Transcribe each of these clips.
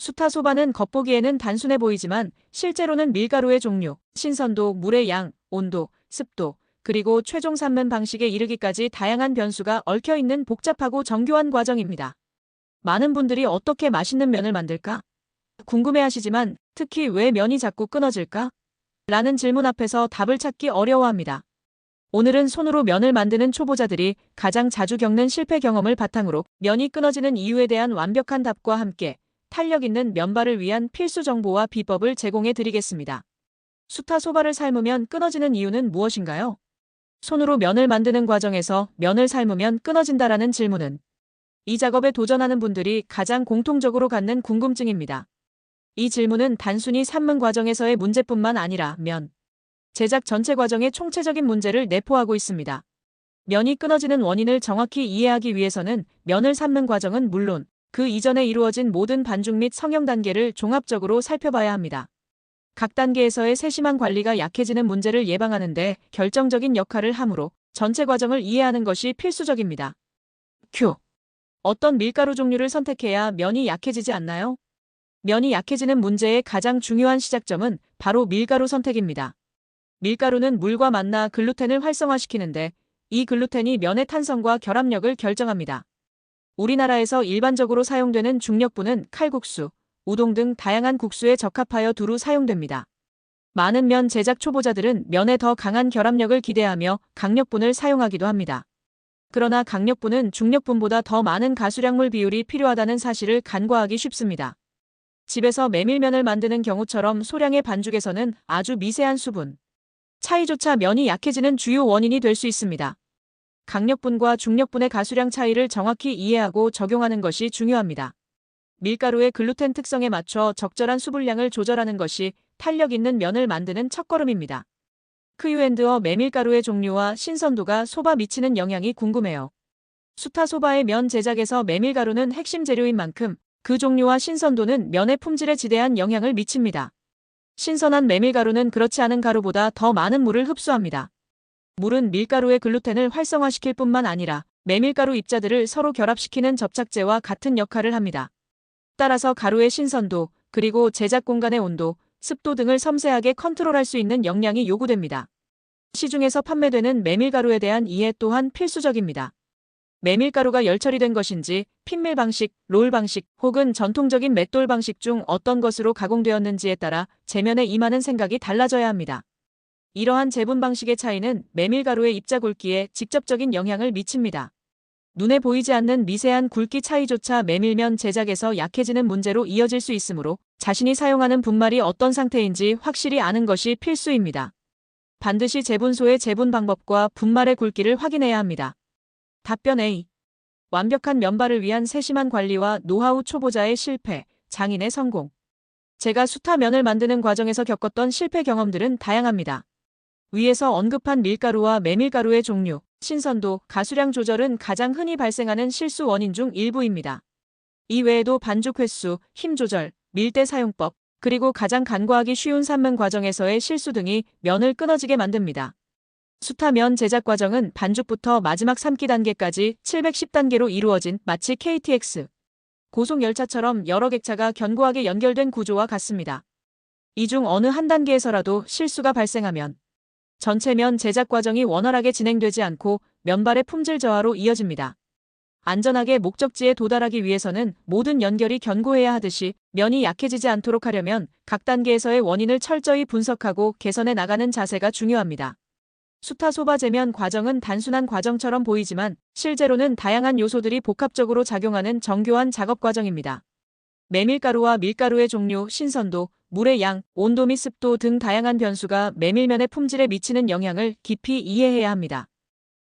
수타소바는 겉보기에는 단순해 보이지만 실제로는 밀가루의 종류, 신선도, 물의 양, 온도, 습도, 그리고 최종 삶는 방식에 이르기까지 다양한 변수가 얽혀 있는 복잡하고 정교한 과정입니다. 많은 분들이 어떻게 맛있는 면을 만들까? 궁금해하시지만 특히 왜 면이 자꾸 끊어질까? 라는 질문 앞에서 답을 찾기 어려워합니다. 오늘은 손으로 면을 만드는 초보자들이 가장 자주 겪는 실패 경험을 바탕으로 면이 끊어지는 이유에 대한 완벽한 답과 함께 탄력 있는 면발을 위한 필수 정보와 비법을 제공해 드리겠습니다. 수타소바를 삶으면 끊어지는 이유는 무엇인가요? 손으로 면을 만드는 과정에서 면을 삶으면 끊어진다라는 질문은 이 작업에 도전하는 분들이 가장 공통적으로 갖는 궁금증입니다. 이 질문은 단순히 삶는 과정에서의 문제뿐만 아니라 면 제작 전체 과정의 총체적인 문제를 내포하고 있습니다. 면이 끊어지는 원인을 정확히 이해하기 위해서는 면을 삶는 과정은 물론 그 이전에 이루어진 모든 반죽 및 성형 단계를 종합적으로 살펴봐야 합니다. 각 단계에서의 세심한 관리가 약해지는 문제를 예방하는 데 결정적인 역할을 하므로 전체 과정을 이해하는 것이 필수적입니다. 큐. 어떤 밀가루 종류를 선택해야 면이 약해지지 않나요? 면이 약해지는 문제의 가장 중요한 시작점은 바로 밀가루 선택입니다. 밀가루는 물과 만나 글루텐을 활성화시키는데 이 글루텐이 면의 탄성과 결합력을 결정합니다. 우리나라에서 일반적으로 사용되는 중력분은 칼국수, 우동 등 다양한 국수에 적합하여 두루 사용됩니다. 많은 면 제작 초보자들은 면에 더 강한 결합력을 기대하며 강력분을 사용하기도 합니다. 그러나 강력분은 중력분보다 더 많은 가수량물 비율이 필요하다는 사실을 간과하기 쉽습니다. 집에서 메밀면을 만드는 경우처럼 소량의 반죽에서는 아주 미세한 수분 차이조차 면이 약해지는 주요 원인이 될 수 있습니다. 강력분과 중력분의 가수량 차이를 정확히 이해하고 적용하는 것이 중요합니다. 밀가루의 글루텐 특성에 맞춰 적절한 수분량을 조절하는 것이 탄력 있는 면을 만드는 첫걸음입니다. 크유앤드어 메밀가루의 종류와 신선도가 소바 미치는 영향이 궁금해요. 수타소바의 면 제작에서 메밀가루는 핵심 재료인 만큼 그 종류와 신선도는 면의 품질에 지대한 영향을 미칩니다. 신선한 메밀가루는 그렇지 않은 가루보다 더 많은 물을 흡수합니다. 물은 밀가루의 글루텐을 활성화시킬 뿐만 아니라 메밀가루 입자들을 서로 결합시키는 접착제와 같은 역할을 합니다. 따라서 가루의 신선도, 그리고 제작 공간의 온도, 습도 등을 섬세하게 컨트롤할 수 있는 역량이 요구됩니다. 시중에서 판매되는 메밀가루에 대한 이해 또한 필수적입니다. 메밀가루가 열처리된 것인지, 핀밀 방식, 롤 방식, 혹은 전통적인 맷돌 방식 중 어떤 것으로 가공되었는지에 따라 제면에 임하는 생각이 달라져야 합니다. 이러한 재분 방식의 차이는 메밀가루의 입자 굵기에 직접적인 영향을 미칩니다. 눈에 보이지 않는 미세한 굵기 차이조차 메밀면 제작에서 약해지는 문제로 이어질 수 있으므로 자신이 사용하는 분말이 어떤 상태인지 확실히 아는 것이 필수입니다. 반드시 재분소의 재분 방법과 분말의 굵기를 확인해야 합니다. 답변 A. 완벽한 면발을 위한 세심한 관리와 노하우 초보자의 실패, 장인의 성공. 제가 수타면을 만드는 과정에서 겪었던 실패 경험들은 다양합니다. 위에서 언급한 밀가루와 메밀가루의 종류, 신선도, 가수량 조절은 가장 흔히 발생하는 실수 원인 중 일부입니다. 이 외에도 반죽 횟수, 힘 조절, 밀대 사용법, 그리고 가장 간과하기 쉬운 삶는 과정에서의 실수 등이 면을 끊어지게 만듭니다. 수타면 제작 과정은 반죽부터 마지막 삶기 단계까지 710단계로 이루어진 마치 KTX 고속열차처럼 여러 객차가 견고하게 연결된 구조와 같습니다. 이 중 어느 한 단계에서라도 실수가 발생하면 전체 면 제작 과정이 원활하게 진행되지 않고 면발의 품질 저하로 이어집니다. 안전하게 목적지에 도달하기 위해서는 모든 연결이 견고해야 하듯이 면이 약해지지 않도록 하려면 각 단계에서의 원인을 철저히 분석하고 개선해 나가는 자세가 중요합니다. 수타소바 제면 과정은 단순한 과정처럼 보이지만 실제로는 다양한 요소들이 복합적으로 작용하는 정교한 작업 과정입니다. 메밀가루와 밀가루의 종류, 신선도, 물의 양, 온도 및 습도 등 다양한 변수가 메밀면의 품질에 미치는 영향을 깊이 이해해야 합니다.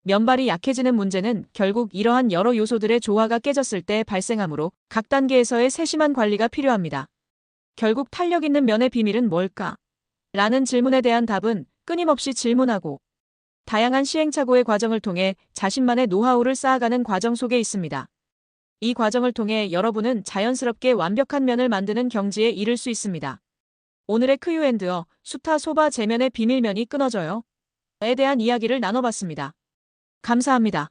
면발이 약해지는 문제는 결국 이러한 여러 요소들의 조화가 깨졌을 때 발생하므로 각 단계에서의 세심한 관리가 필요합니다. 결국 탄력 있는 면의 비밀은 뭘까? 라는 질문에 대한 답은 끊임없이 질문하고 다양한 시행착오의 과정을 통해 자신만의 노하우를 쌓아가는 과정 속에 있습니다. 이 과정을 통해 여러분은 자연스럽게 완벽한 면을 만드는 경지에 이를 수 있습니다. 오늘의 크유앤드어 수타소바 제면의 비밀면이 끊어져요? 에 대한 이야기를 나눠봤습니다. 감사합니다.